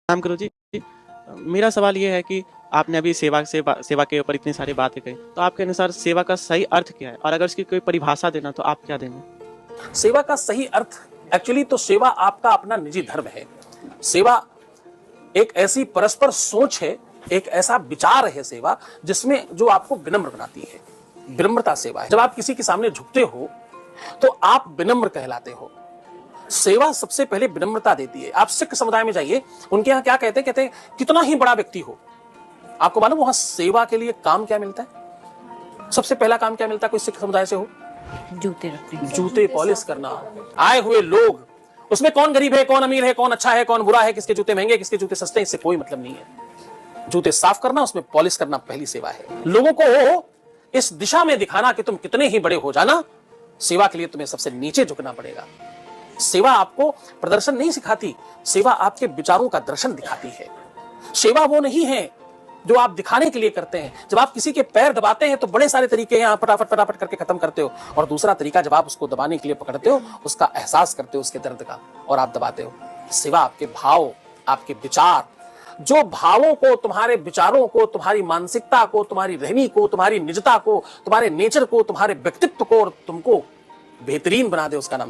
राम गुरु जी, मेरा सवाल ये है कि आपने अभी सेवा के ऊपर इतनी सारी बातें कही, तो आपके अनुसार सेवा का सही अर्थ क्या है? और अगर उसकी कोई परिभाषा देना तो आप क्या देंगे? सेवा का सही अर्थ एक्चुअली तो सेवा आपका अपना निजी धर्म है। सेवा एक ऐसी परस्पर सोच है, एक ऐसा विचार है सेवा जिसमें जो आपको विनम्र बनाती है। विनम्रता सेवा है। जब आप किसी के सामने झुकते हो तो आप विनम्र कहलाते हो। सेवा सबसे पहले विनम्रता देती है। आप सिख समुदाय में जाइए, उनके यहाँ क्या कहते हैं? कहते हैं कितना ही बड़ा व्यक्ति हो, आपको मालूम वहां सेवा के लिए काम क्या मिलता है? सबसे पहला काम क्या मिलता है? कोई सिख समुदाय से हो, जूते रखने, जूते पॉलिश करना। आए हुए लोग, उसमें कौन गरीब है, कौन अमीर है, कौन अच्छा है, कौन बुरा है, किसके जूते महंगे, किसके जूते सस्ते, इससे कोई मतलब नहीं है। जूते साफ करना, उसमें पॉलिश करना पहली सेवा है। लोगों को इस दिशा में दिखाना कि तुम कितने ही बड़े हो जाना, सेवा के लिए तुम्हें सबसे नीचे झुकना पड़ेगा। सेवा आपको प्रदर्शन नहीं सिखाती, सेवा आपके विचारों का दर्शन दिखाती है। सेवा वो नहीं है जो आप दिखाने के लिए करते हैं। जब आप किसी के पैर दबाते हैं तो बड़े सारे तरीके हैं, फटाफट फटाफट करके खत्म करते हो, और दूसरा तरीका जब आप उसको दबाने के लिए पकड़ते हो, उसका एहसास करते हो उसके दर्द का, और आप दबाते हो। सेवा आपके भाव, आपके विचार, जो भावों को, तुम्हारे विचारों को, तुम्हारी मानसिकता को, तुम्हारी रहनी को, तुम्हारी निजता को, तुम्हारे नेचर को, तुम्हारे व्यक्तित्व को और तुमको बेहतरीन बना दे, उसका नाम